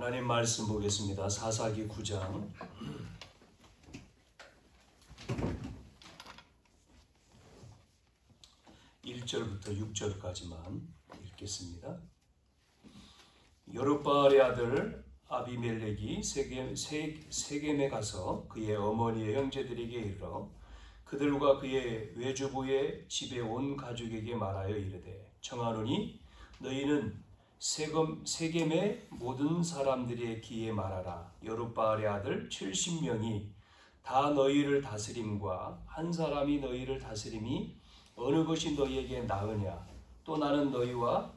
하나님 말씀 보겠습니다. 사사기 9장 1절부터 6절까지만 읽겠습니다. 여룻바알의 아들 아비멜렉이 세겜에 가서 그의 어머니의 형제들에게 이르러 그들과 그의 외주부의 집에 온 가족에게 말하여 이르되 청하노니 너희는 세겜의 모든 사람들의 귀에 말하라. 여룻바알의 아들 70명이 다 너희를 다스림과 한 사람이 너희를 다스림이 어느 것이 너희에게 나으냐. 또 나는 너희와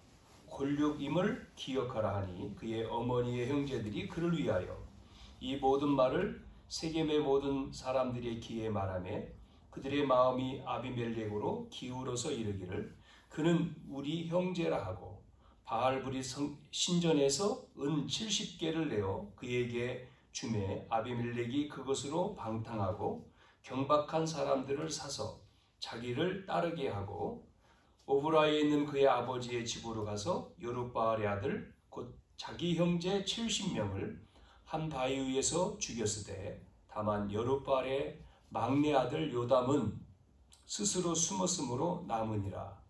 권력임을 기억하라 하니 그의 어머니의 형제들이 그를 위하여 이 모든 말을 세겜의 모든 사람들의 귀에 말하며 그들의 마음이 아비멜렉으로 기울어서 이르기를 그는 우리 형제라 하고 바알불이 신전에서 은 70개를 내어 그에게 주매 아비멜렉이 그것으로 방탕하고 경박한 사람들을 사서 자기를 따르게 하고 오브라에 있는 그의 아버지의 집으로 가서 여룻바알의 아들 곧 자기 형제 70명을 한 바위 위에서 죽였으되 다만 여룻바알의 막내 아들 요담은 스스로 숨었으므로 남으니라.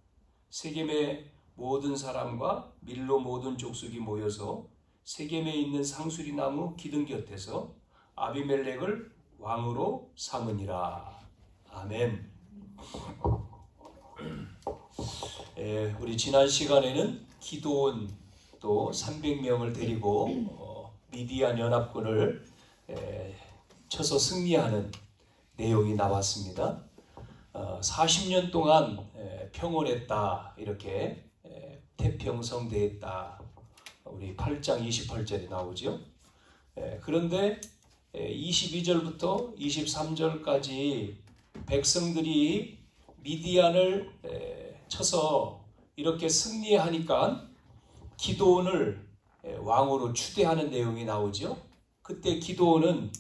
세겜의 모든 사람과 밀로 모든 족속이 모여서 세겜에 있는 상수리 나무 기둥 곁에서 아비멜렉을 왕으로 삼으니라. 아멘. 우리 지난 시간에는 기드온 또 300명을 데리고 미디안 연합군을 쳐서 승리하는 내용이 나왔습니다. 40년 동안 평온했다 이렇게 태평성대했다. 우리 8장 28절에 나오죠. 그런데 22절부터 23절까지 백성들이 미디안을 쳐서 이렇게 승리하니까 기드온을 왕으로 추대하는 내용이 나오죠. 그때 기드온은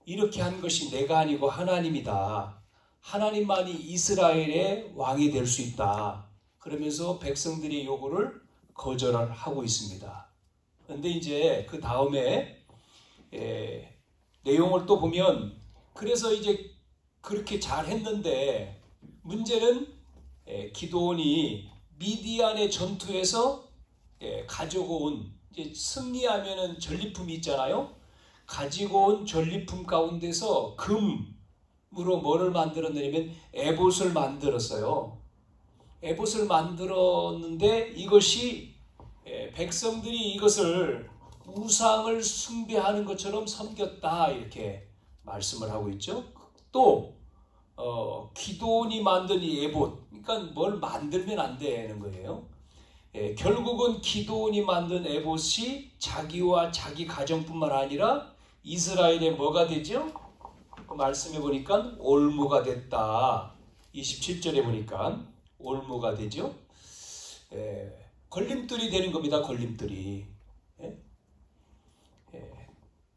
이렇게 한 것이 내가 아니고 하나님이다. 하나님만이 이스라엘의 왕이 될 수 있다. 그러면서 백성들의 요구를 거절하고 있습니다. 그런데 이제 그 다음에 내용을 또 보면 그래서 이제 그렇게 잘했는데 문제는 기드온이 미디안의 전투에서 가지고 온 이제 승리하면은 전리품이 있잖아요. 가지고 온 전리품 가운데서 금으로 뭐를 만들었냐면 에봇을 만들었어요. 에봇을 만들었는데 이것이 백성들이 이것을 우상을 숭배하는 것처럼 섬겼다 이렇게 말씀을 하고 있죠. 또 기드온이 만든 이 에봇, 그러니까 뭘 만들면 안 되는 거예요. 결국은 기드온이 만든 에봇이 자기와 자기 가정뿐만 아니라 이스라엘의 뭐가 되죠? 그 말씀해 보니까 올무가 됐다. 27절에 보니까 올무가 되죠. 걸림돌이 되는 겁니다. 걸림돌이.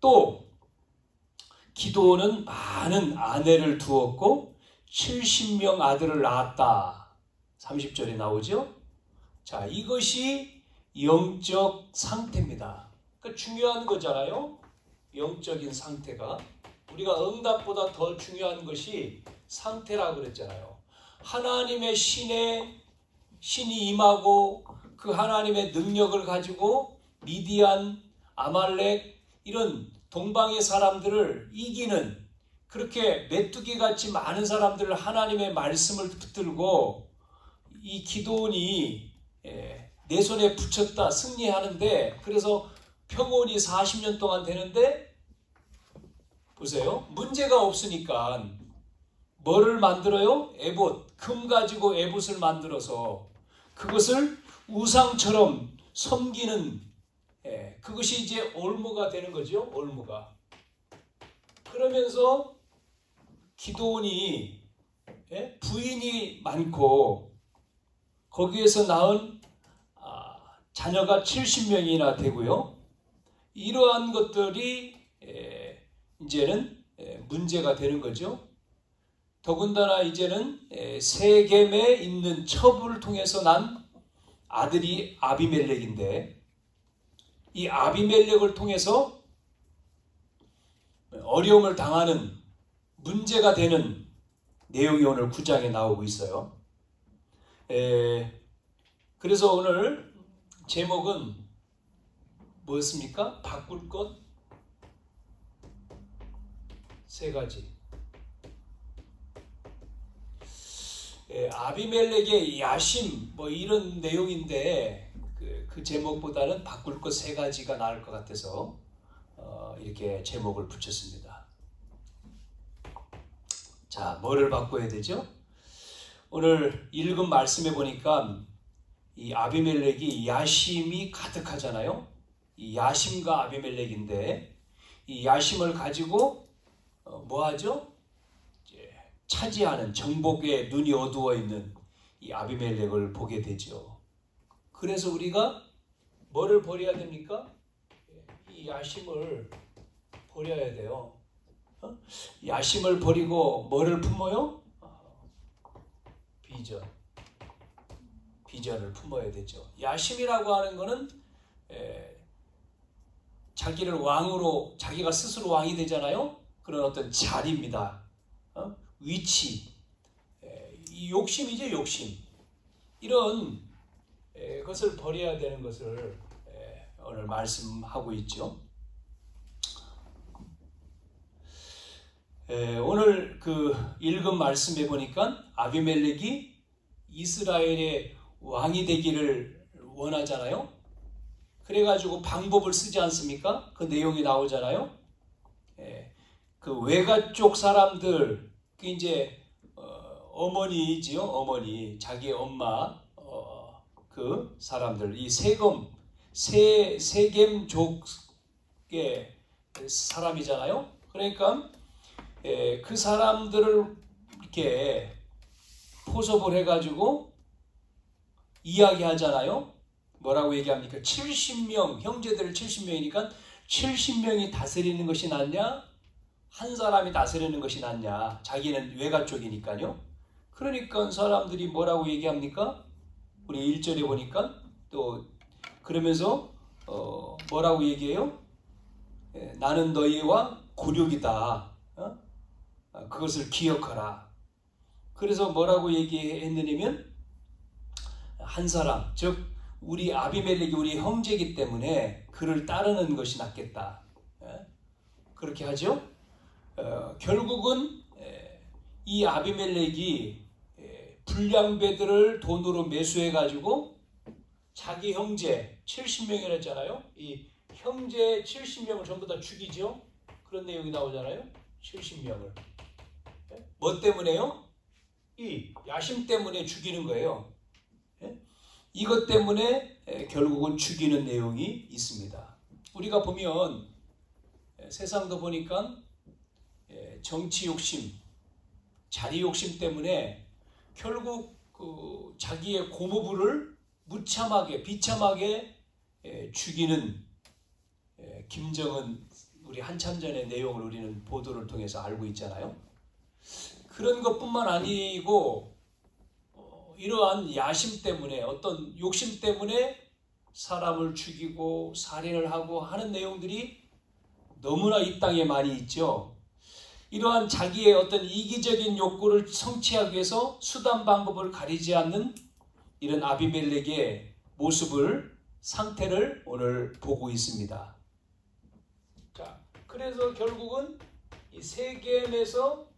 또 기드온은 많은 아내를 두었고 70명 아들을 낳았다. 30절에 나오죠. 자, 이것이 영적 상태입니다. 그러니까 중요한 거잖아요. 영적인 상태가. 우리가 응답보다 더 중요한 것이 상태라고 그랬잖아요. 하나님의 신이 임하고 그 하나님의 능력을 가지고 미디안, 아말렉 이런 동방의 사람들을 이기는 그렇게 메뚜기같이 많은 사람들을 하나님의 말씀을 붙들고 이 기드온이 내 손에 붙였다 승리하는데 그래서 평온이 40년 동안 되는데 보세요. 문제가 없으니까 뭐를 만들어요? 에봇, 금 가지고 에봇을 만들어서 그것을 우상처럼 섬기는 그것이 이제 올무가 되는 거죠. 올무가. 그러면서 기드온이 부인이 많고 거기에서 낳은 자녀가 70명이나 되고요. 이러한 것들이 이제는 문제가 되는 거죠. 더군다나 이제는 세겜에 있는 첩을 통해서 난 아들이 아비멜렉인데 이 아비멜렉을 통해서 어려움을 당하는 문제가 되는 내용이 오늘 9장에 나오고 있어요. 그래서 오늘 제목은 뭐였습니까? 바꿀 것 세 가지. 아비멜렉의 야심 뭐 이런 내용인데 그 제목보다는 바꿀 것 세 가지가 나을 것 같아서 이렇게 제목을 붙였습니다. 자, 뭐를 바꿔야 되죠? 오늘 읽은 말씀에 보니까 이 아비멜렉이 야심이 가득하잖아요. 이 야심과 아비멜렉인데 이 야심을 가지고 뭐 하죠? 차지하는 정복에 눈이 어두워 있는 이 아비멜렉을 보게 되죠. 그래서 우리가 뭐를 버려야 됩니까? 이 야심을 버려야 돼요. 야심을 버리고 뭐를 품어요? 비전을 품어야 되죠. 야심이라고 하는 것은 자기를 왕으로, 자기가 스스로 왕이 되잖아요. 그런 어떤 자리입니다. 위치, 이 욕심이죠. 욕심. 이런 것을 버려야 되는 것을 오늘 말씀하고 있죠. 오늘 그 읽은 말씀에 보니까 아비멜렉이 이스라엘의 왕이 되기를 원하잖아요. 그래가지고 방법을 쓰지 않습니까? 그 내용이 나오잖아요. 그 외가 쪽 사람들, 그 이제 어머니지요. 어머니, 자기 엄마, 그 사람들, 이 세겜족의 사람이잖아요. 그러니까 그 사람들을 이렇게 포섭을 해가지고 이야기하잖아요. 뭐라고 얘기합니까? 70명, 형제들 70명이니까 70명이 다스리는 것이 낫냐? 한 사람이 다스리는 것이 낫냐? 자기는 외가 쪽이니까요. 그러니까 사람들이 뭐라고 얘기합니까? 우리 1절에 보니까 또 그러면서 뭐라고 얘기해요? 나는 너희와 고륙이다. 그것을 기억하라. 그래서 뭐라고 얘기했느냐면 한 사람, 즉 우리 아비멜렉이 우리 형제이기 때문에 그를 따르는 것이 낫겠다. 그렇게 하죠. 결국은 이 아비멜렉이 불량배들을 돈으로 매수해가지고 자기 형제 70명이라 했잖아요. 이 형제 70명을 전부 다 죽이죠. 그런 내용이 나오잖아요. 70명을. 뭐 때문에요? 이 야심 때문에 죽이는 거예요. 이것 때문에 결국은 죽이는 내용이 있습니다. 우리가 보면 세상도 보니까 정치 욕심, 자리 욕심 때문에 결국 그 자기의 고모부를 무참하게, 비참하게 죽이는 김정은, 우리 한참 전의 내용을 우리는 보도를 통해서 알고 있잖아요. 그런 것뿐만 아니고 이러한 야심 때문에, 어떤 욕심 때문에 사람을 죽이고 살인을 하고 하는 내용들이 너무나 이 땅에 많이 있죠. 이러한 자기의 어떤 이기적인 욕구를 성취하기 위해서 수단 방법을 가리지 않는 이런 아비멜렉의 모습을, 상태를 오늘 보고 있습니다. 자, 그래서 결국은 이 세겜에서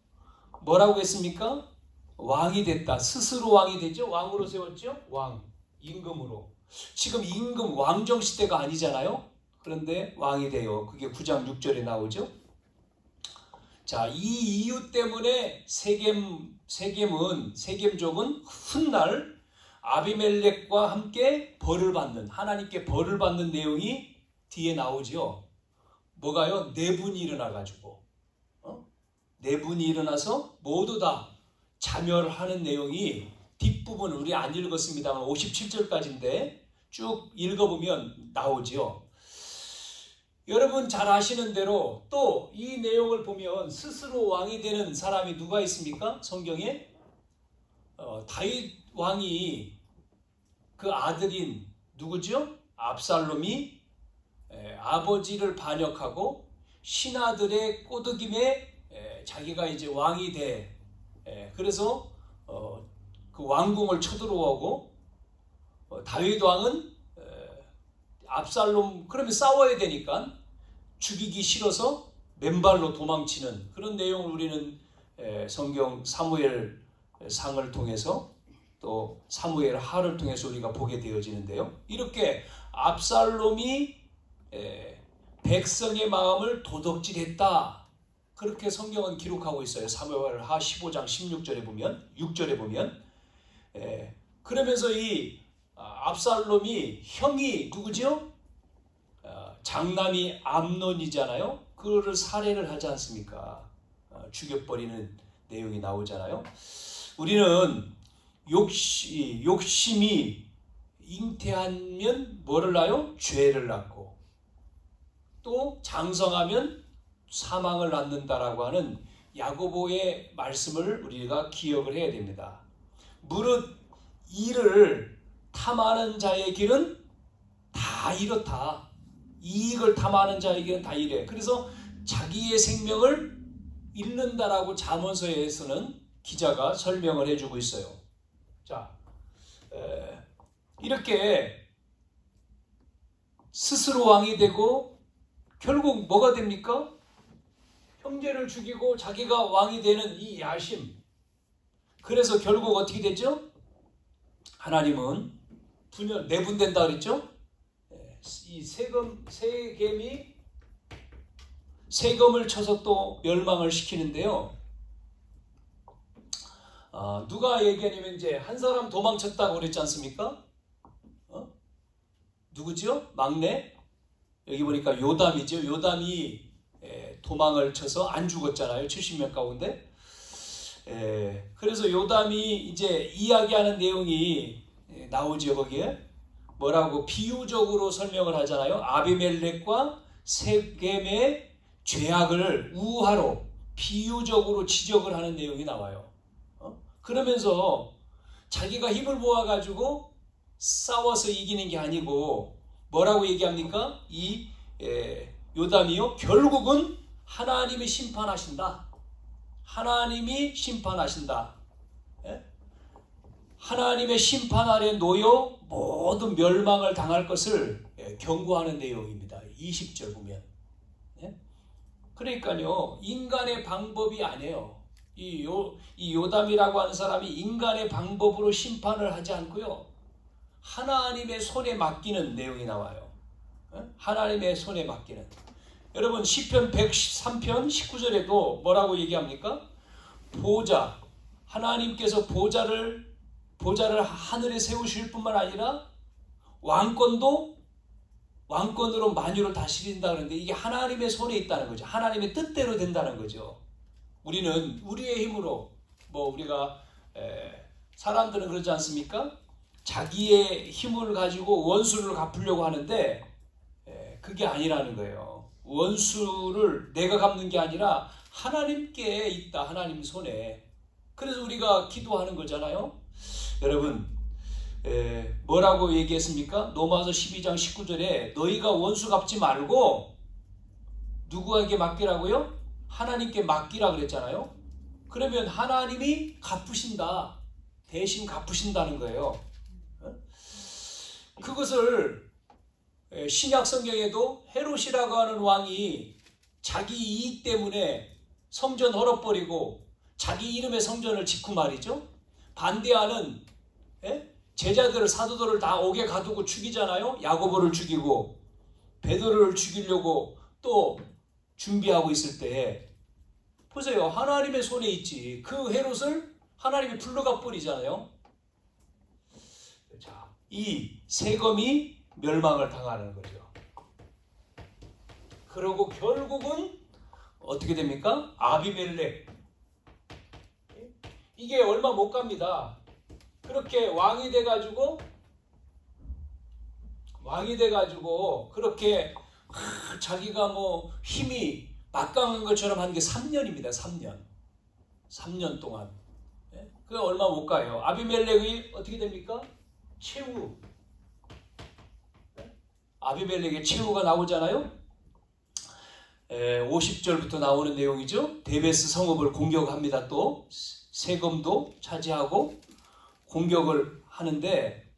뭐라고 했습니까? 왕이 됐다. 스스로 왕이 되죠. 왕으로 세웠죠. 왕, 임금으로. 지금 임금 왕정 시대가 아니잖아요. 그런데 왕이 돼요. 그게 9장 6절에 나오죠. 자, 이 이유 때문에 세겜족은 훗날 아비멜렉과 함께 벌을 받는, 하나님께 벌을 받는 내용이 뒤에 나오죠. 뭐가요? 내분이 일어나가지고 내분이 일어나서 모두 다 자멸하는 내용이 뒷부분 우리 안 읽었습니다만 57절까지인데 쭉 읽어보면 나오죠. 여러분 잘 아시는 대로 또 이 내용을 보면 스스로 왕이 되는 사람이 누가 있습니까? 성경에 다윗 왕이 그 아들인 누구죠? 압살롬이 아버지를 반역하고 신하들의 꼬드김에 자기가 이제 왕이 돼. 그래서 그 왕궁을 쳐들어오고 다윗 왕은 압살롬 그러면 싸워야 되니까 죽이기 싫어서 맨발로 도망치는 그런 내용을 우리는 성경 사무엘 상을 통해서 또 사무엘 하를 통해서 우리가 보게 되어지는데요. 이렇게 압살롬이 백성의 마음을 도덕질했다. 그렇게 성경은 기록하고 있어요. 사무엘 하 15장 16절에 보면 6절에 보면 그러면서 이 압살롬이 형이 누구죠? 장남이 암논이잖아요. 그거를 살해를 하지 않습니까? 죽여버리는 내용이 나오잖아요. 우리는 욕심이 잉태하면 뭐를 낳아요? 죄를 낳고 또 장성하면 사망을 낳는다라고 하는 야고보의 말씀을 우리가 기억을 해야 됩니다. 무릇 이를 탐하는 자의 길은 다 이렇다. 이익을 탐하는 자의 길은 다 이래. 그래서 자기의 생명을 잃는다라고 잠언서에서는 기자가 설명을 해주고 있어요. 자, 이렇게 스스로 왕이 되고 결국 뭐가 됩니까? 형제를 죽이고 자기가 왕이 되는 이 야심. 그래서 결국 어떻게 되죠? 하나님은 내분된다 그랬죠? 이 세겜이 세금을 쳐서 또 멸망을 시키는데요. 누가 얘기하냐면 이제 한 사람 도망쳤다고 그랬지 않습니까? 누구죠? 막내? 여기 보니까 요담이죠. 요담이 도망을 쳐서 안 죽었잖아요. 70명 가운데. 그래서 요담이 이제 이야기하는 내용이 나오죠. 거기에 뭐라고 비유적으로 설명을 하잖아요. 아비멜렉과 세겜의 죄악을 우화로 비유적으로 지적을 하는 내용이 나와요. 그러면서 자기가 힘을 모아가지고 싸워서 이기는 게 아니고 뭐라고 얘기합니까? 요담이요. 결국은 하나님이 심판하신다. 하나님이 심판하신다. 하나님의 심판 아래 놓여 모든 멸망을 당할 것을 경고하는 내용입니다. 20절 보면. 그러니까요. 인간의 방법이 아니에요. 이 요담이라고 하는 사람이 인간의 방법으로 심판을 하지 않고요. 하나님의 손에 맡기는 내용이 나와요. 하나님의 손에 맡기는. 여러분 시편 113편 19절에도 뭐라고 얘기합니까? 보좌. 하나님께서 보좌를 하늘에 세우실 뿐만 아니라 왕권으로 만유를 다스린다 그러는데 이게 하나님의 손에 있다는 거죠. 하나님의 뜻대로 된다는 거죠. 우리는 우리의 힘으로 우리가 사람들은 그러지 않습니까? 자기의 힘을 가지고 원수를 갚으려고 하는데 그게 아니라는 거예요. 원수를 내가 갚는 게 아니라 하나님께 있다. 하나님 손에. 그래서 우리가 기도하는 거잖아요. 여러분 뭐라고 얘기했습니까? 로마서 12장 19절에 너희가 원수 갚지 말고 누구에게 맡기라고요? 하나님께 맡기라 그랬잖아요. 그러면 하나님이 갚으신다. 대신 갚으신다는 거예요. 그것을 신약 성경에도 헤롯이라고 하는 왕이 자기 이익 때문에 성전 헐어버리고 자기 이름의 성전을 짓고 말이죠. 반대하는 제자들을 사도들을 다 옥에 가두고 죽이잖아요. 야고보를 죽이고 베드로를 죽이려고 또 준비하고 있을 때 보세요. 하나님의 손에 있지. 그 헤롯을 하나님이 불러가 버리잖아요. 자, 이 세검이 멸망을 당하는 거죠. 그리고 결국은 어떻게 됩니까? 아비멜렉. 이게 얼마 못 갑니다. 그렇게 왕이 돼가지고 그렇게 자기가 힘이 막강한 것처럼 한 게 3년입니다. 3년 동안. 그게 얼마 못 가요. 아비멜렉이 어떻게 됩니까? 최후. 아비멜렉의 최후가 나오잖아요. 50절부터 나오는 내용이죠. 데베스 성읍을 공격합니다. 또 세검도 차지하고 공격을 하는데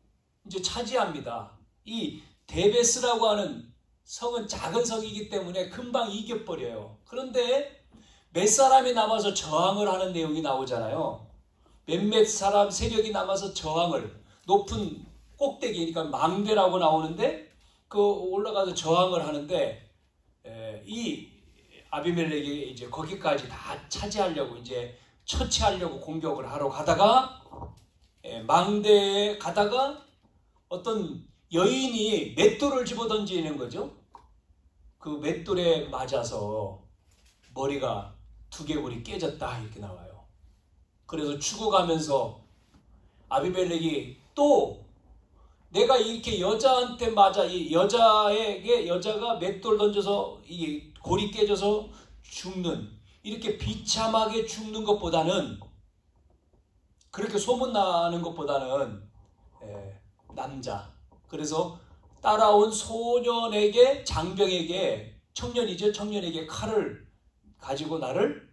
이제 차지합니다. 이 데베스라고 하는 성은 작은 성이기 때문에 금방 이겨버려요. 그런데 몇 사람이 남아서 저항을 하는 내용이 나오잖아요. 몇몇 사람 세력이 남아서 저항을, 높은 꼭대기, 그러니까 망대라고 나오는데 그 올라가서 저항을 하는데 이 아비멜렉이 이제 거기까지 다 차지하려고, 이제 처치하려고 공격을 하러 가다가 망대에 가다가 어떤 여인이 맷돌을 집어던지는 거죠. 그 맷돌에 맞아서 머리가 두개골이 깨졌다 이렇게 나와요. 그래서 죽어가면서 아비멜렉이 또 내가 이렇게 여자한테 맞아, 이 여자가 맷돌 던져서 이 골이 깨져서 죽는, 이렇게 비참하게 죽는 것보다는, 그렇게 소문나는 것보다는 남자, 그래서 따라온 소년에게, 장병에게, 청년에게 칼을 가지고 나를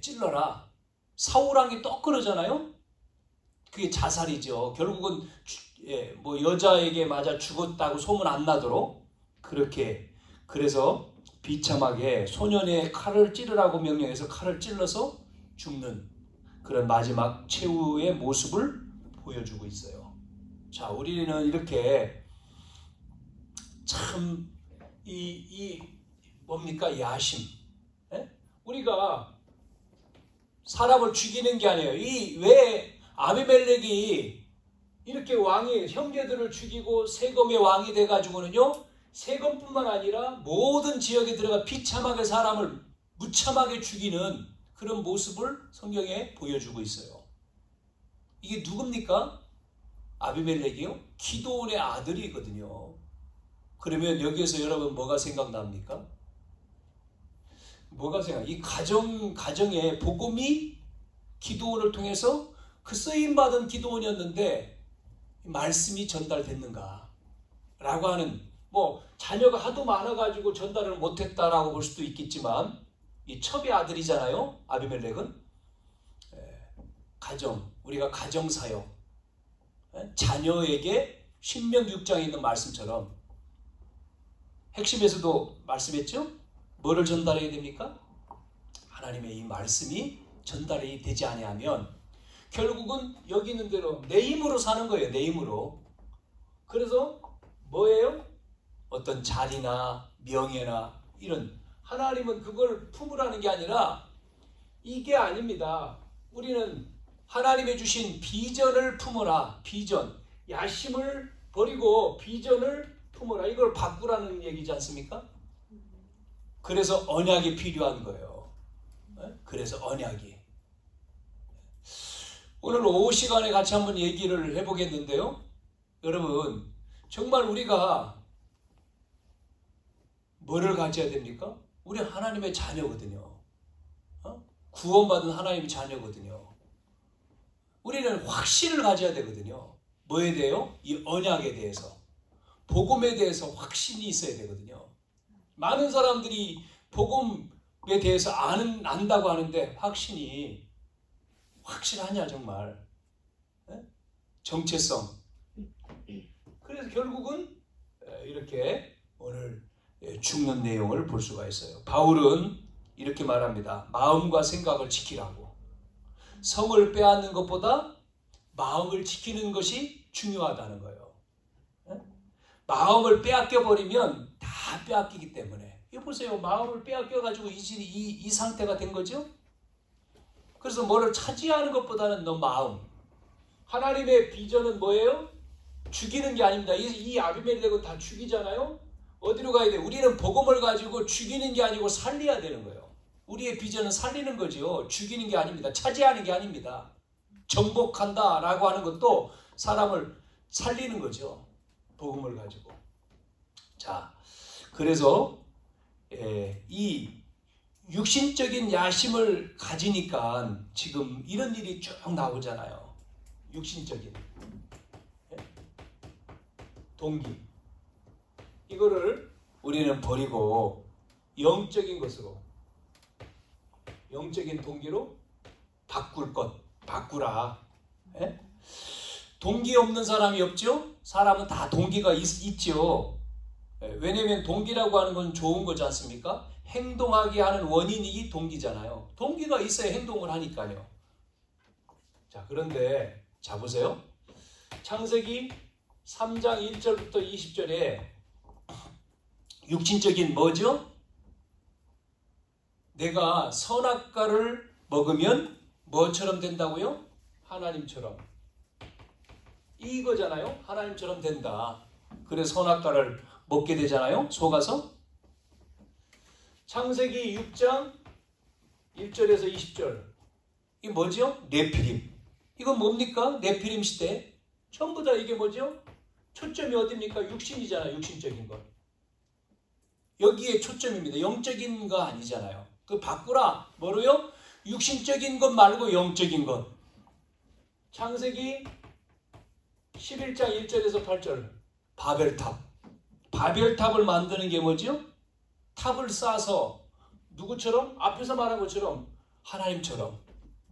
찔러라. 사울왕이 또 그러잖아요. 그게 자살이죠. 결국은 뭐 여자에게 맞아 죽었다고 소문 안 나도록 그렇게, 그래서 비참하게 소년의 칼을 찌르라고 명령해서 칼을 찔러서 죽는 그런 마지막 최후의 모습을 보여주고 있어요. 자, 우리는 이렇게 참 뭡니까? 야심. 우리가 사람을 죽이는 게 아니에요. 왜 아비멜렉이 이렇게 왕이 형제들을 죽이고 세검의 왕이 돼가지고는요, 세검뿐만 아니라 모든 지역에 들어가 비참하게 사람을 무참하게 죽이는 그런 모습을 성경에 보여주고 있어요. 이게 누굽니까? 아비멜렉이요? 기드온의 아들이거든요. 그러면 여기에서 여러분 뭐가 생각납니까? 이 가정의 복음이 기드온을 통해서, 그 쓰임받은 기드온이었는데 말씀이 전달됐는가? 라고 하는, 뭐 자녀가 하도 많아가지고 전달을 못했다라고 볼 수도 있겠지만, 이 첩의 아들이잖아요. 아비멜렉은 우리가 가정사역, 자녀에게 신명 6장에 있는 말씀처럼 핵심에서도 말씀했죠. 뭐를 전달해야 됩니까? 하나님의 이 말씀이 전달이 되지 아니하면 결국은 여기 있는 대로 내 힘으로 사는 거예요. 내 힘으로. 그래서 뭐예요? 어떤 자리나 명예나 이런, 하나님은 그걸 품으라는 게 아니라 이게 아닙니다. 우리는 하나님의 주신 비전을 품어라. 비전. 야심을 버리고 비전을 품어라. 이걸 바꾸라는 얘기지 않습니까? 그래서 언약이 필요한 거예요. 그래서 언약이. 오늘 오후 시간에 같이 한번 얘기를 해보겠는데요. 여러분, 정말 우리가 뭐를 가져야 됩니까? 우리 하나님의 자녀거든요. 구원받은 하나님의 자녀거든요. 우리는 확신을 가져야 되거든요. 뭐에 대해요? 이 언약에 대해서. 복음에 대해서 확신이 있어야 되거든요. 많은 사람들이 복음에 대해서 안다고 하는데 확실하냐 정말? 정체성. 그래서 결국은 이렇게 오늘 죽는 내용을 볼 수가 있어요. 바울은 이렇게 말합니다. 마음과 생각을 지키라고. 성을 빼앗는 것보다 마음을 지키는 것이 중요하다는 거예요. 마음을 빼앗겨버리면 다 빼앗기기 때문에. 이거 보세요. 마음을 빼앗겨가지고 이 상태가 된 거죠. 그래서 뭐를 차지하는 것보다는 너 마음. 하나님의 비전은 뭐예요? 죽이는 게 아닙니다. 이 아비멜렉은 다 죽이잖아요. 어디로 가야 돼? 우리는 복음을 가지고 죽이는 게 아니고 살려야 되는 거예요. 우리의 비전은 살리는 거죠. 죽이는 게 아닙니다. 차지하는 게 아닙니다. 정복한다라고 하는 것도 사람을 살리는 거죠. 복음을 가지고. 자, 그래서 이 육신적인 야심을 가지니까 지금 이런 일이 쭉 나오잖아요. 육신적인 동기. 이거를 우리는 버리고 영적인 것으로, 영적인 동기로 바꾸라. 예? 동기 없는 사람이 없죠? 사람은 다 동기가 있죠. 왜냐하면 동기라고 하는 건 좋은 거지 않습니까? 행동하게 하는 원인이 동기잖아요. 동기가 있어야 행동을 하니까요. 자, 그런데 자 보세요. 창세기 3장 1절부터 20절에 육신적인 뭐죠? 내가 선악과를 먹으면 뭐처럼 된다고요? 하나님처럼. 이거잖아요. 하나님처럼 된다. 그래서 선악과를 먹게 되잖아요. 속아서. 창세기 6장 1절에서 20절. 이게 뭐죠? 네피림. 이건 뭡니까? 네피림 시대. 전부 다 이게 뭐죠? 초점이 어디입니까? 육신이잖아요. 육신적인 것. 여기에 초점입니다. 영적인 거 아니잖아요. 그 바꾸라. 뭐로요? 육신적인 것 말고 영적인 것. 창세기 11장 1절에서 8절. 바벨탑. 바벨탑을 만드는 게 뭐죠? 탑을 쌓아서 누구처럼? 앞에서 말한 것처럼 하나님처럼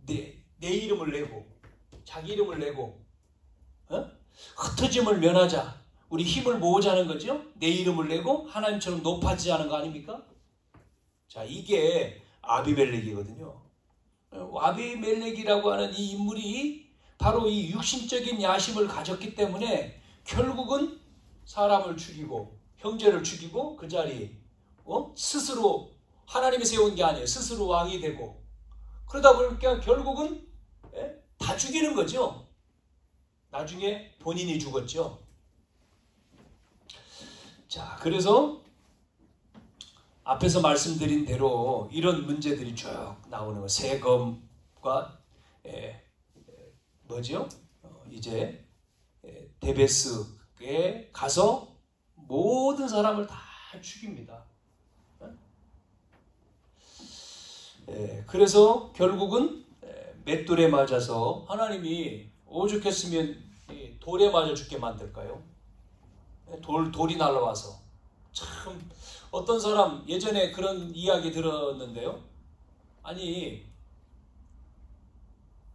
내 이름을 내고 자기 이름을 내고 흩어짐을 면하자. 우리 힘을 모으자는 거죠. 내 이름을 내고 하나님처럼 높아지자는 거 아닙니까? 자, 이게 아비멜렉이거든요. 아비멜렉이라고 하는 이 인물이 바로 이 육신적인 야심을 가졌기 때문에 결국은 사람을 죽이고 형제를 죽이고 그 자리 스스로 하나님이 세운 게 아니에요. 스스로 왕이 되고 그러다 보니까 결국은 다 죽이는 거죠. 나중에 본인이 죽었죠. 자, 그래서 앞에서 말씀드린 대로 이런 문제들이 쭉 나오는 거. 세검과 뭐죠? 이제 데베스에 가서 모든 사람을 다 죽입니다. 그래서 결국은 맷돌에 맞아서 하나님이 오죽했으면 돌에 맞아 죽게 만들까요? 돌이 날라와서. 참 어떤 사람 예전에 그런 이야기 들었는데요. 아니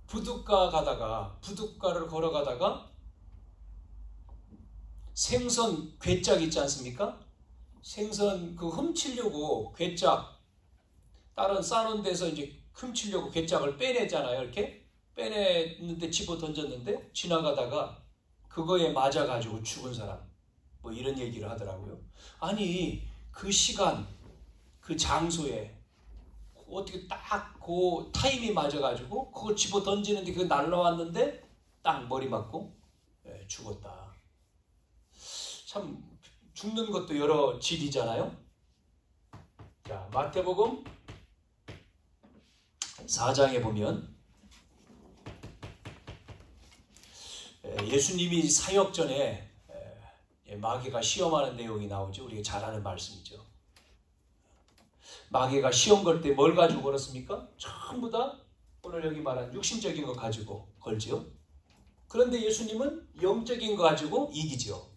부둣가를 걸어가다가 생선 괴짝 있지 않습니까? 생선 그 훔치려고 괴짝 다른 싸놓은 데서 이제 훔치려고 괴짝을 빼내잖아요. 이렇게 빼내는데 집어 던졌는데 지나가다가 그거에 맞아가지고 죽은 사람. 뭐 이런 얘기를 하더라고요. 아니 그 시간 그 장소에 어떻게 딱 그 타임이 맞아가지고 그거 집어 던지는데 그거 날라왔는데 딱 머리 맞고 죽었다. 참 죽는 것도 여러 질이잖아요. 자, 마태복음 4장에 보면 예수님이 사역 전에 마귀가 시험하는 내용이 나오죠. 우리가 잘 아는 말씀이죠. 마귀가 시험 걸 때 뭘 가지고 걸었습니까? 전부 다 오늘 여기 말한 육신적인 거 가지고 걸지요. 그런데 예수님은 영적인 거 가지고 이기죠.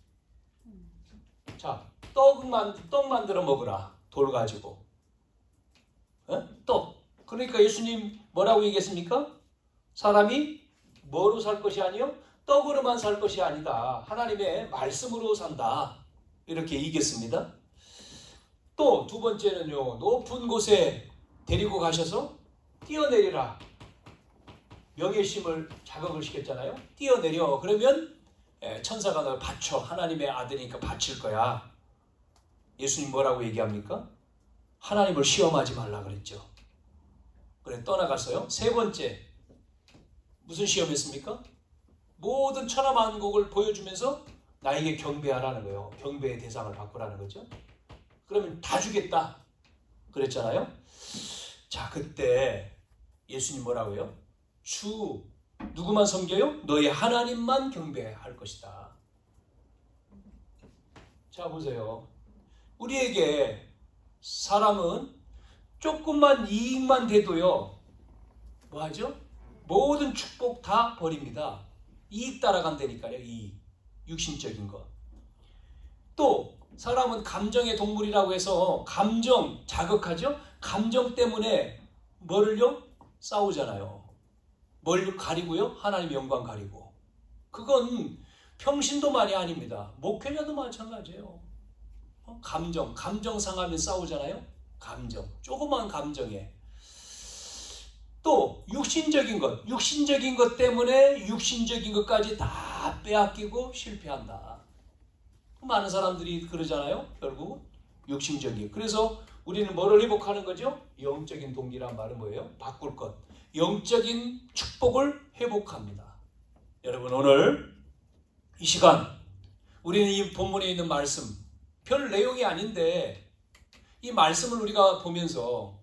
자, 떡 만들어 먹으라. 돌 가지고. 떡. 그러니까 예수님 뭐라고 얘기했습니까? 사람이 뭐로 살 것이 아니요? 떡으로만 살 것이 아니다. 하나님의 말씀으로 산다. 이렇게 얘기했습니다. 또 두 번째는요. 높은 곳에 데리고 가셔서 뛰어내리라. 명예심을 자극을 시켰잖아요. 뛰어내려. 그러면 천사가 널 바쳐. 하나님의 아들이니까 바칠 거야. 예수님 뭐라고 얘기합니까? 하나님을 시험하지 말라 그랬죠. 그래 떠나갔어요. 세 번째 무슨 시험했습니까? 모든 천하만국을 보여주면서 나에게 경배하라는 거예요. 경배의 대상을 바꾸라는 거죠. 그러면 다 주겠다 그랬잖아요. 자, 그때 예수님 뭐라고요? 주 누구만 섬겨요? 너의 하나님만 경배할 것이다. 자, 보세요. 우리에게 사람은 조금만 이익만 돼도요, 뭐 하죠? 모든 축복 다 버립니다. 이익 따라간다니까요. 이익. 육신적인 것. 또 사람은 감정의 동물이라고 해서 감정 자극하죠? 감정 때문에 뭐를요? 싸우잖아요. 뭘 가리고요? 하나님의 영광 가리고. 그건 평신도만이 아닙니다. 목회자도 마찬가지예요. 감정 상하면 싸우잖아요. 감정, 조그만 감정에. 또 육신적인 것 때문에 육신적인 것까지 다 빼앗기고 실패한다. 많은 사람들이 그러잖아요. 결국 육신적인. 그래서 우리는 뭐를 회복하는 거죠? 영적인 동기란 말은 뭐예요? 바꿀 것. 영적인 축복을 회복합니다. 여러분, 오늘 이 시간 우리는 이 본문에 있는 말씀, 별 내용이 아닌데 이 말씀을 우리가 보면서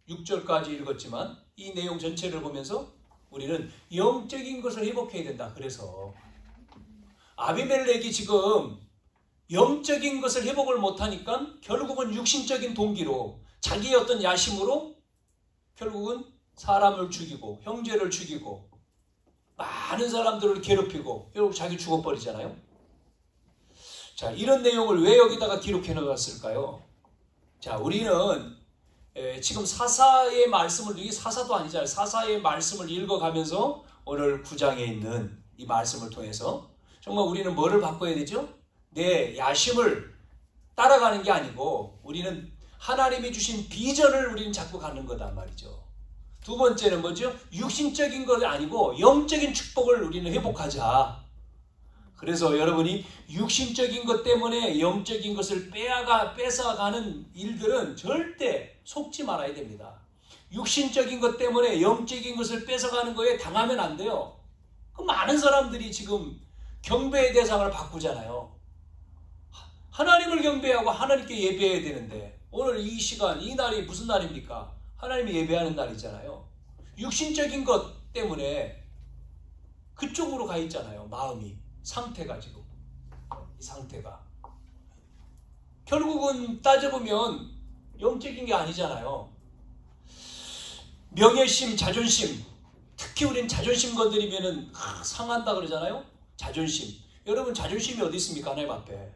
6절까지 읽었지만 이 내용 전체를 보면서 우리는 영적인 것을 회복해야 된다. 그래서 아비멜렉이 지금 영적인 것을 회복을 못하니까 결국은 육신적인 동기로 자기의 어떤 야심으로 결국은 사람을 죽이고 형제를 죽이고 많은 사람들을 괴롭히고 결국 자기 죽어버리잖아요. 자, 이런 내용을 왜 여기다가 기록해 놓았을까요? 자, 우리는 지금 사사의 말씀을, 이게 사사도 아니잖아요. 사사의 말씀을 읽어가면서 오늘 9장에 있는 이 말씀을 통해서 정말 우리는 뭐를 바꿔야 되죠? 내 야심을 따라가는 게 아니고 우리는 하나님이 주신 비전을 우리는 잡고 가는 거다 말이죠. 두 번째는 뭐죠? 육신적인 것 아니고 영적인 축복을 우리는 회복하자. 그래서 여러분이 육신적인 것 때문에 영적인 것을 뺏어가는 일들은 절대 속지 말아야 됩니다. 육신적인 것 때문에 영적인 것을 뺏어가는 거에 당하면 안 돼요. 그 많은 사람들이 지금 경배의 대상을 바꾸잖아요. 하나님을 경배하고 하나님께 예배해야 되는데 오늘 이 시간, 이 날이 무슨 날입니까? 하나님이 예배하는 날이잖아요. 육신적인 것 때문에 그쪽으로 가 있잖아요. 마음이, 상태가 지금. 이 상태가. 결국은 따져보면 영적인 게 아니잖아요. 명예심, 자존심. 특히 우리는 자존심 건드리면은 상한다 그러잖아요. 자존심. 여러분 자존심이 어디 있습니까? 하나님 앞에.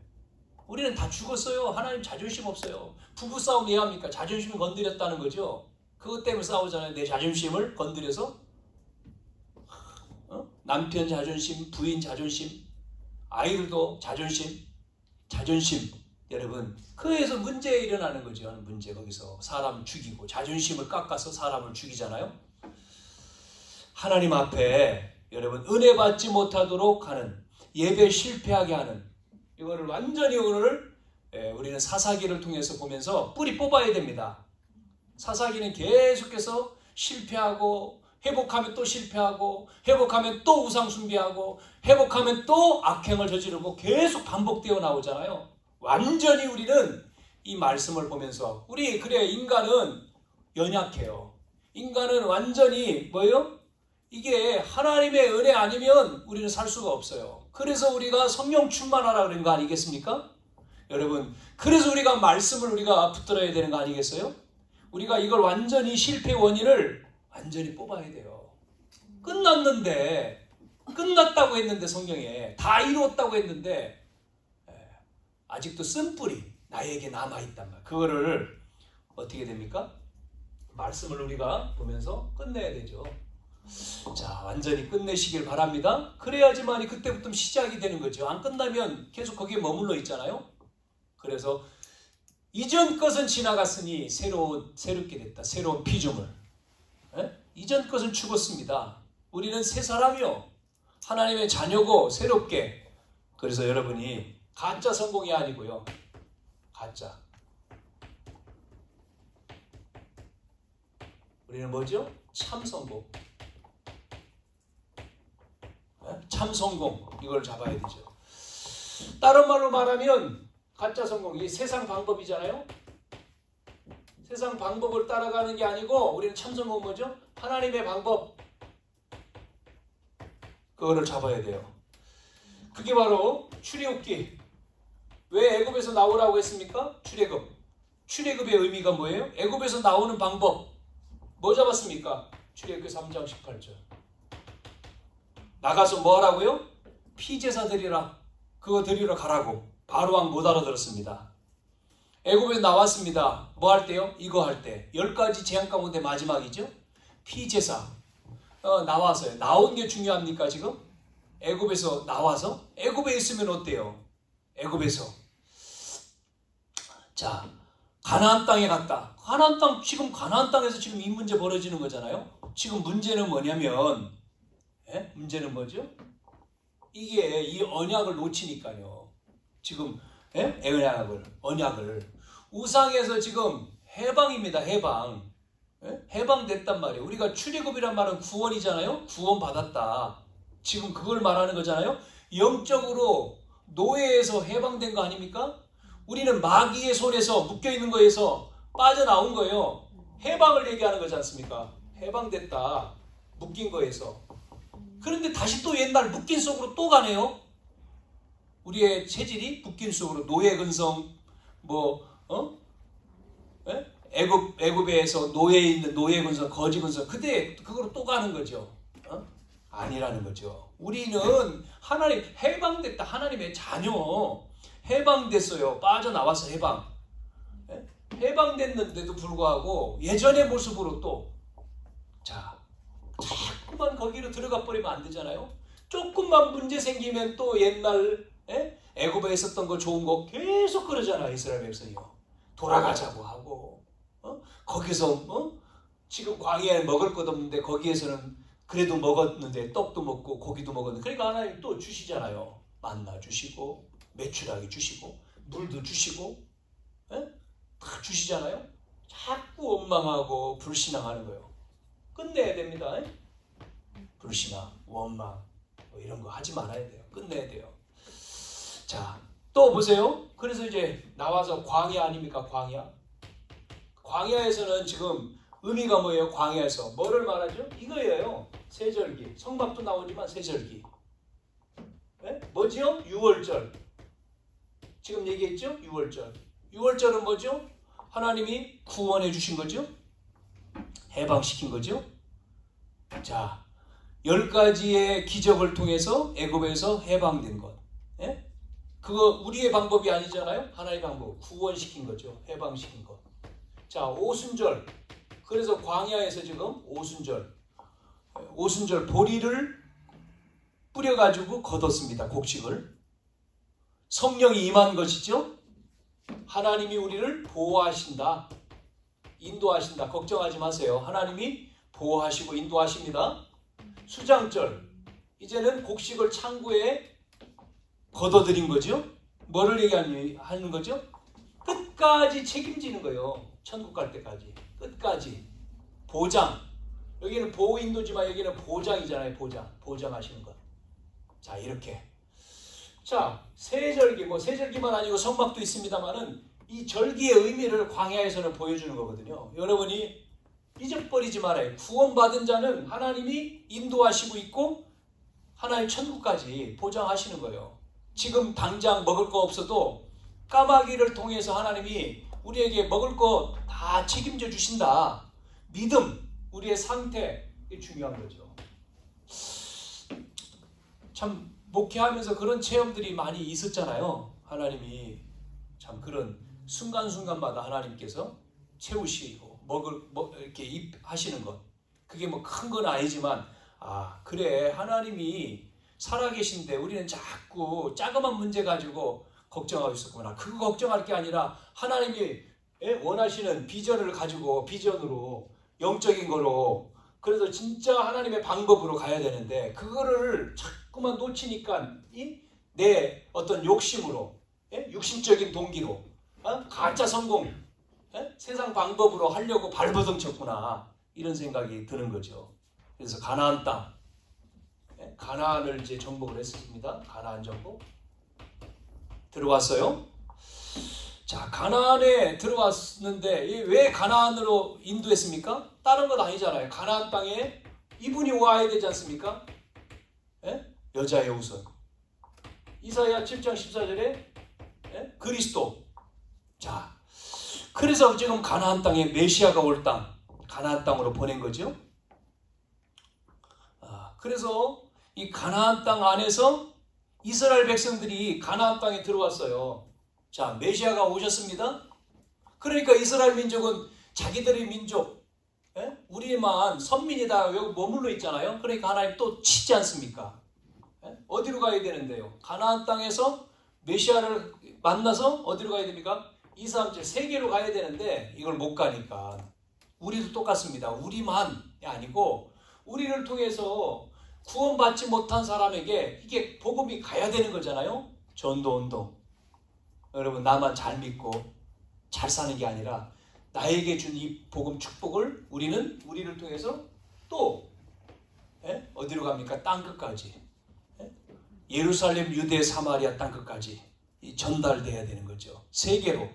우리는 다 죽었어요. 하나님 자존심 없어요. 부부싸움 왜 합니까? 자존심을 건드렸다는 거죠. 그것 때문에 싸우잖아요. 내 자존심을 건드려서. 남편 자존심, 부인 자존심, 아이들도 자존심. 여러분, 그에서 문제 일어나는 거죠. 문제 거기서 사람 죽이고 자존심을 깎아서 사람을 죽이잖아요. 하나님 앞에 여러분 은혜 받지 못하도록 하는, 예배 실패하게 하는, 이거를 완전히 오늘 우리는 사사기를 통해서 보면서 뿌리 뽑아야 됩니다. 사사기는 계속해서 실패하고 회복하면 또 실패하고 회복하면 또 우상 숭배하고 회복하면 또 악행을 저지르고 계속 반복되어 나오잖아요. 완전히 우리는 이 말씀을 보면서 그래 인간은 연약해요. 인간은 완전히 뭐예요? 이게 하나님의 은혜 아니면 우리는 살 수가 없어요. 그래서 우리가 성령 충만하라 그런 거 아니겠습니까? 여러분, 그래서 우리가 말씀을 우리가 붙들어야 되는 거 아니겠어요? 우리가 이걸 완전히 실패 원인을 완전히 뽑아야 돼요. 끝났다고 했는데 성경에 다 이루었다고 했는데 아직도 쓴뿌리 나에게 남아있단 말. 그거를 어떻게 됩니까? 말씀을 우리가 보면서 끝내야 되죠. 자, 완전히 끝내시길 바랍니다. 그래야지만이 그때부터 시작이 되는 거죠. 안 끝나면 계속 거기에 머물러 있잖아요. 그래서 이전 것은 지나갔으니 새롭게 됐다. 새로운 피조물. 이전 것은 죽었습니다. 우리는 새 사람이요. 하나님의 자녀고 새롭게. 그래서 여러분이 가짜 성공이 아니고요. 가짜. 우리는 뭐죠? 참 성공. 참 성공. 이걸 잡아야 되죠. 다른 말로 말하면 가짜 성공. 이게 세상 방법이잖아요. 세상 방법을 따라가는 게 아니고 우리는 참 성공은 뭐죠? 하나님의 방법. 그거를 잡아야 돼요. 그게 바로 출애굽기. 왜 애굽에서 나오라고 했습니까? 출애굽. 출애굽의 의미가 뭐예요? 애굽에서 나오는 방법. 뭐 잡았습니까? 출애굽기 3장 18절. 나가서 뭐 하라고요? 피제사 드리라. 그거 드리러 가라고. 바로 왕 못 알아들었습니다. 애굽에 나왔습니다. 뭐 할 때요? 이거 할 때. 10가지 재앙 가운데 마지막이죠. 피제사. 나와서요. 나온 게 중요합니까 지금? 애굽에서 나와서? 애굽에 있으면 어때요? 애굽에서. 자, 가나안 땅에 갔다. 가나안 땅, 지금 가나안 땅에서 지금 이 문제 벌어지는 거잖아요. 지금 문제는 뭐냐면, 문제는 뭐죠? 이게 이 언약을 놓치니까요. 지금 언약을 우상에서 지금 해방입니다. 해방됐단 말이에요. 우리가 출애굽이란 말은 구원이잖아요. 구원 받았다. 지금 그걸 말하는 거잖아요. 영적으로 노예에서 해방된 거 아닙니까? 우리는 마귀의 손에서 묶여있는 거에서 빠져나온 거예요. 해방을 얘기하는 거지 않습니까? 해방됐다. 묶인 거에서. 그런데 다시 또 옛날 묶인 속으로 또 가네요. 우리의 체질이 묶인 속으로 노예 근성, 애굽에서 노예에 있는 노예 근성, 거지 근성, 그거로 또 가는 거죠. 아니라는 거죠. 우리는 하나님 해방됐다. 하나님의 자녀. 해방됐어요. 빠져나와서 해방. 해방됐는데도 불구하고 예전의 모습으로 또 자꾸만 거기로 들어가 버리면 안 되잖아요. 조금만 문제 생기면 또 옛날 애굽에 있었던 거 좋은 거 계속 그러잖아. 이스라엘 백성이요. 돌아가자고 하고 거기서 지금 광야에 먹을 것 없는데 거기에서는 그래도 먹었는데 떡도 먹고 고기도 먹었는데 그러니까 하나님 또 주시잖아요. 만나 주시고 메추라기 주시고 물도 주시고 다 주시잖아요. 자꾸 원망하고 불신앙하는 거예요. 끝내야 됩니다. 불신앙, 원망 이런 거 하지 말아야 돼요. 끝내야 돼요. 자, 또 보세요. 그래서 이제 나와서 광야 아닙니까? 광야에서는 지금 의미가 뭐예요? 광야에서 뭐를 말하죠? 이거예요. 세절기. 성막도 나오지만 세절기. 뭐지요? 유월절. 지금 얘기했죠? 유월절. 유월절은 뭐죠? 하나님이 구원해 주신 거죠? 해방시킨 거죠? 자, 10가지의 기적을 통해서 애굽에서 해방된 것. 그거 우리의 방법이 아니잖아요. 하나님의 방법. 구원시킨 거죠. 해방시킨 것. 자, 오순절. 그래서 광야에서 지금 오순절 보리를 뿌려가지고 걷었습니다. 곡식을. 성령이 임한 것이죠. 하나님이 우리를 보호하신다. 인도하신다. 걱정하지 마세요. 하나님이 보호하시고 인도하십니다. 수장절. 이제는 곡식을 창고에 걷어들인 거죠. 뭐를 얘기하는 거죠? 끝까지 책임지는 거예요. 천국 갈 때까지. 끝까지. 보장. 여기는 보호인도지만 여기는 보장이잖아요. 보장하시는 것. 자, 이렇게. 자, 세절기. 세절기만 아니고 성막도 있습니다만은 이 절기의 의미를 광야에서는 보여주는 거거든요. 여러분이 잊어버리지 말아요. 구원받은 자는 하나님이 인도하시고 있고 하나님 천국까지 보장하시는 거예요. 지금 당장 먹을 거 없어도 까마귀를 통해서 하나님이 우리에게 먹을 거 다 책임져 주신다. 믿음, 우리의 상태, 이게 중요한 거죠. 참 목회하면서 그런 체험들이 많이 있었잖아요. 하나님이 참 그런 순간순간마다 하나님께서 채우시고 이렇게 하시는 것. 그게 뭐 큰 건 아니지만 그래 하나님이 살아계신데 우리는 자꾸 자그만 문제 가지고 걱정하고 있었구나. 그거 걱정할 게 아니라 하나님이 원하시는 비전을 가지고 비전으로 영적인 거로 그래서 진짜 하나님의 방법으로 가야 되는데 그거를 자꾸만 놓치니까 내 어떤 욕심으로 육신적인 동기로 가짜 성공 세상 방법으로 하려고 발버둥 쳤구나 이런 생각이 드는 거죠. 그래서 가나안 땅 가나안을 이제 정복을 했습니다. 가나안 정복 들어왔어요. 자, 가나안에 들어왔는데 왜 가나안으로 인도했습니까? 다른 건 아니잖아요. 가나안 땅에 이분이 와야 되지 않습니까? 여자의 우선. 이사야 7장 14절에 그리스도. 자, 그래서 지금 가나안 땅에 메시아가 올 땅, 가나안 땅으로 보낸 거죠. 그래서 이 가나안 땅 안에서 이스라엘 백성들이 가나안 땅에 들어왔어요. 자, 메시아가 오셨습니다. 그러니까 이스라엘 민족은 자기들의 민족, 우리만 선민이다 여기 머물러 있잖아요. 그러니까 하나님 또 치지 않습니까? 어디로 가야 되는데요? 가나안 땅에서 메시아를 만나서 어디로 가야 됩니까? 2, 3, 7 세계로 가야 되는데 이걸 못 가니까 우리도 똑같습니다. 우리만이 아니고 우리를 통해서 구원받지 못한 사람에게 이게 복음이 가야 되는 거잖아요. 전도운동. 여러분, 나만 잘 믿고 잘 사는 게 아니라 나에게 준 이 복음 축복을 우리를 통해서 또 어디로 갑니까? 땅끝까지, 예루살렘, 유대, 사마리아 땅끝까지 전달돼야 되는 거죠. 세계로.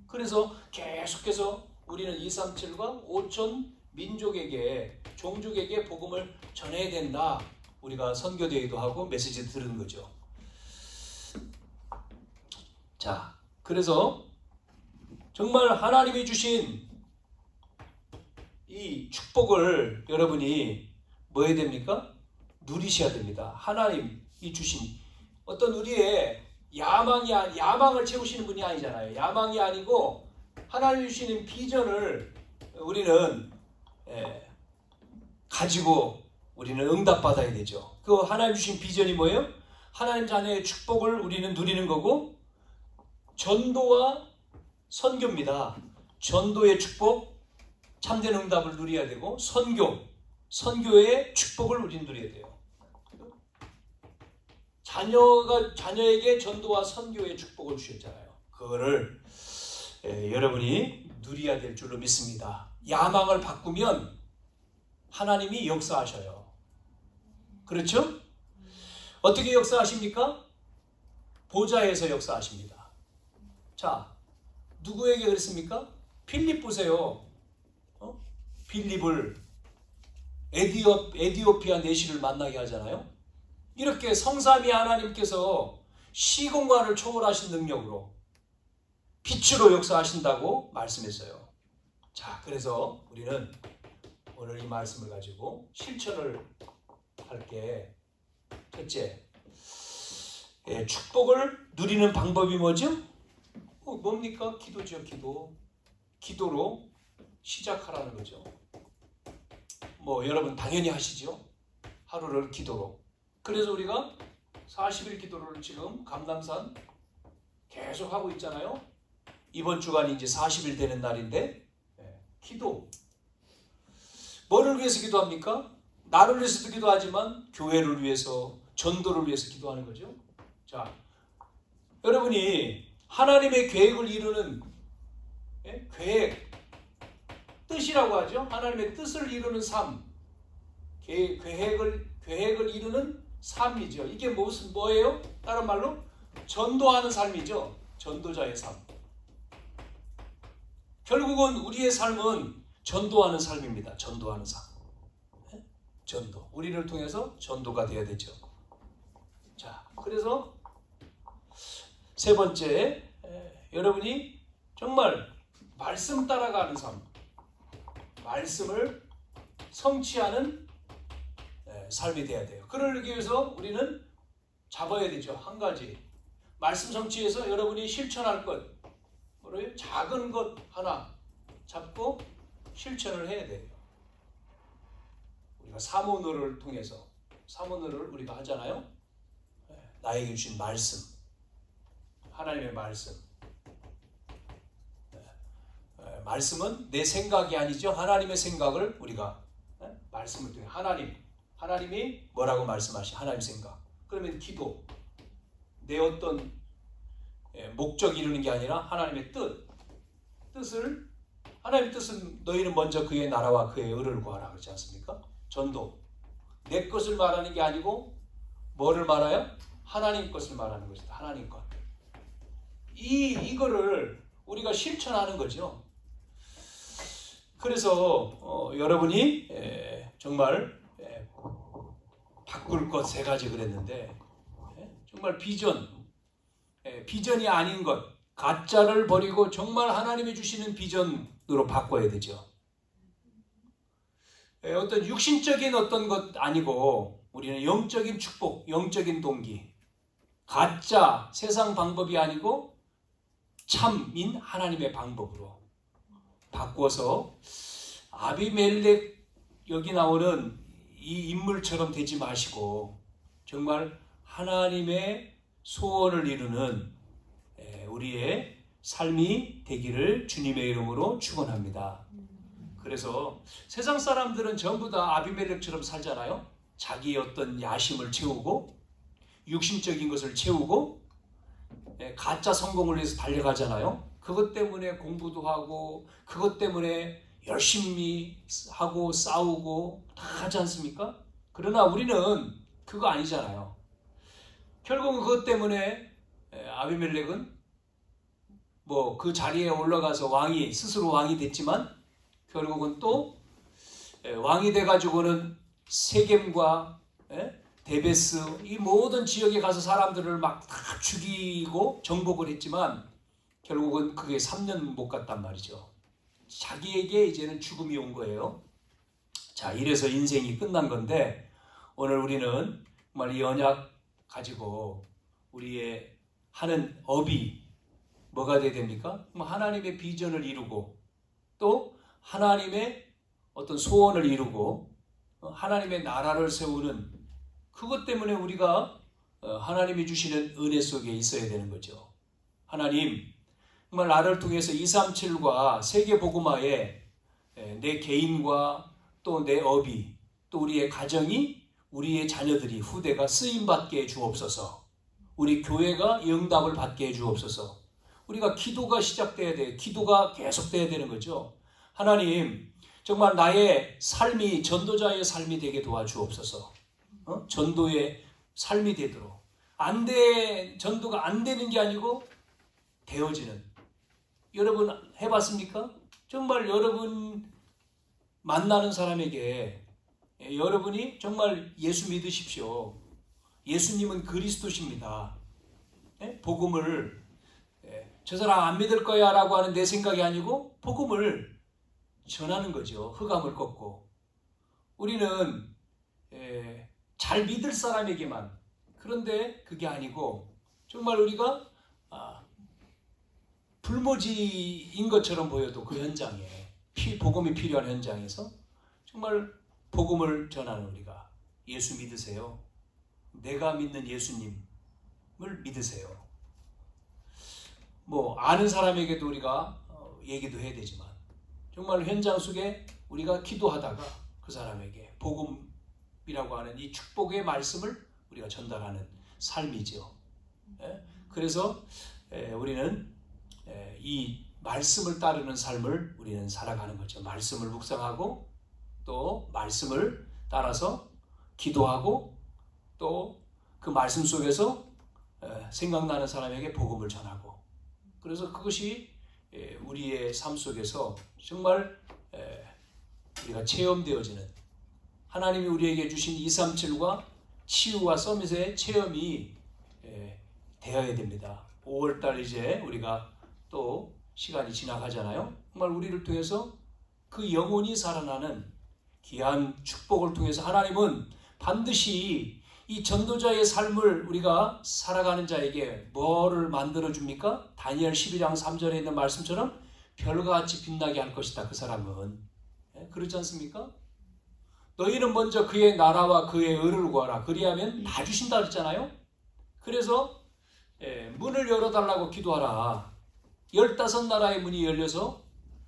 그래서 계속해서 우리는 237과 5천 민족에게, 종족에게 복음을 전해야 된다. 우리가 선교대회도 하고 메시지 들은 거죠. 자, 그래서 정말 하나님이 주신 이 축복을 여러분이 뭐 해야 됩니까? 누리셔야 됩니다. 하나님이 주신 어떤 우리의 야망을 채우시는 분이 아니잖아요. 야망이 아니고 하나님이 주시는 비전을 우리는 가지고 우리는 응답받아야 되죠. 그 하나님 주신 비전이 뭐예요? 하나님 자녀의 축복을 우리는 누리는 거고, 전도와 선교입니다. 전도의 축복, 참된 응답을 누려야 되고, 선교의 축복을 우리는 누려야 돼요. 자녀에게 전도와 선교의 축복을 주셨잖아요. 그거를 여러분이 누려야 될 줄로 믿습니다. 야망을 바꾸면 하나님이 역사하셔요. 그렇죠? 어떻게 역사하십니까? 보좌에서 역사하십니다. 자, 누구에게 그랬습니까? 필립 보세요. 필립을 에디오피아 내시를 만나게 하잖아요. 이렇게 성삼위 하나님께서 시공간을 초월하신 능력으로 빛으로 역사하신다고 말씀했어요. 자, 그래서 우리는 오늘 이 말씀을 가지고 실천을 할게. 첫째, 축복을 누리는 방법이 뭐죠? 뭡니까? 기도죠, 기도. 기도로 시작하라는 거죠. 여러분 당연히 하시죠. 하루를 기도로. 그래서 우리가 40일 기도를 지금 감남산 계속 하고 있잖아요. 이번 주간이 이제 40일 되는 날인데, 기도. 뭐를 위해서 기도합니까? 나를 위해서도 기도하지만 교회를 위해서, 전도를 위해서 기도하는 거죠. 자, 여러분이 하나님의 계획을 이루는 계획, 뜻이라고 하죠. 하나님의 뜻을 이루는 삶, 계획을 이루는 삶이죠. 이게 뭐예요? 다른 말로 전도하는 삶이죠. 전도자의 삶. 결국은 우리의 삶은 전도하는 삶입니다. 전도하는 삶. 전도. 우리를 통해서 전도가 되어야 되죠. 자, 그래서 세 번째, 여러분이 정말 말씀 따라가는 삶, 말씀을 성취하는 삶이 되어야 돼요. 그러기 위해서 우리는 잡아야 되죠. 한 가지. 말씀 성취해서 여러분이 실천할 것, 작은 것 하나 잡고 실천을 해야 돼요. 우리가 사모노를 통해서, 사모노를 우리가 하잖아요. 나에게 주신 말씀, 하나님의 말씀. 말씀은 내 생각이 아니죠. 하나님의 생각을 우리가 말씀을 통해 하나님이 뭐라고 말씀하시? 하나님 생각. 그러면 기도. 내 어떤 목적 이루는 게 아니라 하나님의 뜻을, 하나님의 뜻은 너희는 먼저 그의 나라와 그의 의를 구하라 그렇지 않습니까? 전도. 내 것을 말하는 게 아니고 뭐를 말해요? 하나님 것을 말하는 것이다. 하나님 것. 이거를 우리가 실천하는 거죠. 그래서 여러분이 정말 바꿀 것 세 가지 그랬는데, 정말 비전이 아닌 것, 가짜를 버리고 정말 하나님이 주시는 비전으로 바꿔야 되죠. 어떤 육신적인 어떤 것 아니고 우리는 영적인 축복, 영적인 동기, 가짜 세상 방법이 아니고 참인 하나님의 방법으로 바꿔서 아비멜렉 여기 나오는 이 인물처럼 되지 마시고 정말 하나님의 소원을 이루는 우리의 삶이 되기를 주님의 이름으로 축원합니다. 그래서 세상 사람들은 전부 다 아비멜렉처럼 살잖아요. 자기의 어떤 야심을 채우고 육신적인 것을 채우고 가짜 성공을 위해서 달려가잖아요. 그것 때문에 공부도 하고 그것 때문에 열심히 하고 싸우고 다 하지 않습니까? 그러나 우리는 그거 아니잖아요. 결국은 그것 때문에 아비멜렉은 뭐 그 자리에 올라가서 스스로 왕이 됐지만 결국은 또 왕이 돼가지고는 세겜과 데베스 이 모든 지역에 가서 사람들을 막 다 죽이고 정복을 했지만 결국은 그게 3년 못 갔단 말이죠. 자기에게 이제는 죽음이 온 거예요. 자, 이래서 인생이 끝난 건데 오늘 우리는 정말 이 언약 가지고 우리의 하는 업이 뭐가 돼야 됩니까? 하나님의 비전을 이루고 또 하나님의 어떤 소원을 이루고 하나님의 나라를 세우는 그것 때문에 우리가 하나님이 주시는 은혜 속에 있어야 되는 거죠. 하나님 정말 나를 통해서 237과 세계복음화에 내 개인과 또 내 업이 또 우리의 가정이 우리의 자녀들이 후대가 쓰임받게 해 주옵소서. 우리 교회가 응답을 받게 해 주옵소서. 우리가 기도가 시작돼야 돼. 기도가 계속돼야 되는 거죠. 하나님 정말 나의 삶이 전도자의 삶이 되게 도와주옵소서. 전도의 삶이 되도록 전도가 안 되는 게 아니고 되어지는. 여러분 해봤습니까? 정말 여러분 만나는 사람에게 여러분이 정말 예수 믿으십시오. 예수님은 그리스도십니다. 복음을 저 사람 안 믿을 거야 라고 하는 내 생각이 아니고 복음을 전하는 거죠. 흑암을 꺾고. 우리는 잘 믿을 사람에게만. 그런데 그게 아니고 정말 우리가 불모지인 것처럼 보여도 그 현장에 복음이 필요한 현장에서 정말 복음을 전하는 우리가 예수 믿으세요. 내가 믿는 예수님을 믿으세요. 뭐 아는 사람에게도 우리가 얘기도 해야 되지만 정말 현장 속에 우리가 기도하다가 그 사람에게 복음이라고 하는 이 축복의 말씀을 우리가 전달하는 삶이죠. 그래서 우리는 이 말씀을 따르는 삶을 우리는 살아가는 거죠. 말씀을 묵상하고 또 말씀을 따라서 기도하고 또 그 말씀 속에서 생각나는 사람에게 복음을 전하고 그래서 그것이 우리의 삶 속에서 정말 우리가 체험되어지는 하나님이 우리에게 주신 237과 치유와 서밋의 체험이 되어야 됩니다. 5월달 이제 우리가 또 시간이 지나가잖아요. 정말 우리를 통해서 그 영혼이 살아나는 귀한 축복을 통해서 하나님은 반드시 이 전도자의 삶을 우리가 살아가는 자에게 뭐를 만들어줍니까? 다니엘 12장 3절에 있는 말씀처럼 별과 같이 빛나게 할 것이다. 그 사람은. 그렇지 않습니까? 너희는 먼저 그의 나라와 그의 의를 구하라. 그리하면 다 주신다 그랬잖아요. 그래서 문을 열어달라고 기도하라. 15나라의 문이 열려서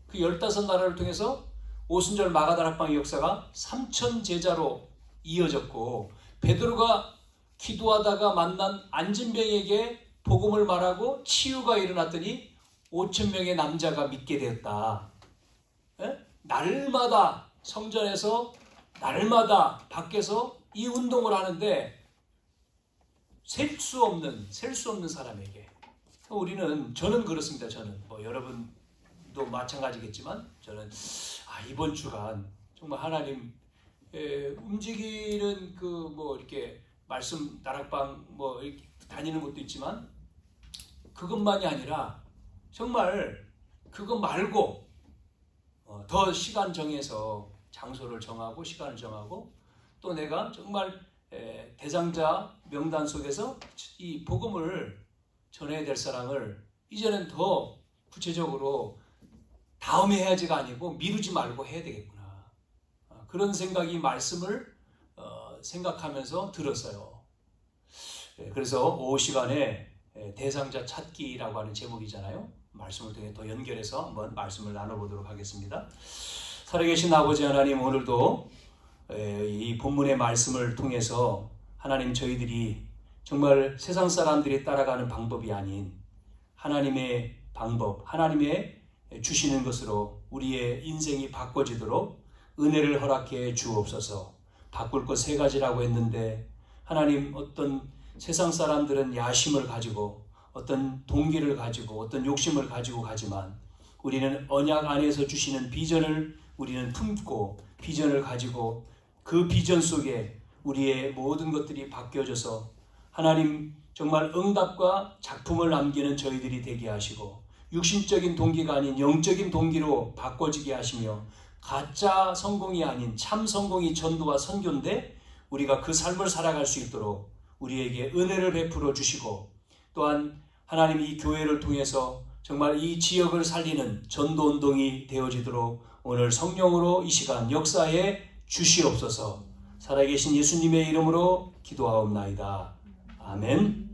그 15나라를 통해서 오순절 마가다락방의 역사가 3천 제자로 이어졌고 베드로가 기도하다가 만난 안진병에게 복음을 말하고 치유가 일어났더니 5,000명의 남자가 믿게 되었다. 날마다 성전에서 날마다 밖에서 이 운동을 하는데 셀 수 없는 사람에게 저는 그렇습니다. 저는 뭐 여러분도 마찬가지겠지만 저는 이번 주간 정말 하나님 움직이는 이렇게 말씀 다락방 이렇게 다니는 것도 있지만 그것만이 아니라 정말 그거 말고 더 시간 정해서 장소를 정하고 시간을 정하고 또 내가 정말 대장자 명단 속에서 이 복음을 전해야 될 사람을 이제는 더 구체적으로 다음에 해야지가 아니고 미루지 말고 해야 되겠구나. 그런 생각이 말씀을 생각하면서 들었어요. 그래서 오후 시간에 대상자 찾기라고 하는 제목이잖아요. 말씀을 통해 더 연결해서 한번 말씀을 나눠보도록 하겠습니다. 살아계신 아버지 하나님, 오늘도 이 본문의 말씀을 통해서 하나님, 저희들이 정말 세상 사람들이 따라가는 방법이 아닌 하나님의 방법, 하나님의 주시는 것으로 우리의 인생이 바꿔지도록 은혜를 허락해 주옵소서. 바꿀 것 세 가지라고 했는데 하나님, 어떤 세상 사람들은 야심을 가지고 어떤 동기를 가지고 어떤 욕심을 가지고 가지만 우리는 언약 안에서 주시는 비전을 우리는 품고 비전을 가지고 그 비전 속에 우리의 모든 것들이 바뀌어져서 하나님, 정말 응답과 작품을 남기는 저희들이 되게 하시고 육신적인 동기가 아닌 영적인 동기로 바꿔지게 하시며 가짜 성공이 아닌 참 성공이 전도와 선교인데 우리가 그 삶을 살아갈 수 있도록 우리에게 은혜를 베풀어 주시고, 또한 하나님, 이 교회를 통해서 정말 이 지역을 살리는 전도운동이 되어지도록 오늘 성령으로 이 시간 역사해 주시옵소서. 살아계신 예수님의 이름으로 기도하옵나이다. 아멘.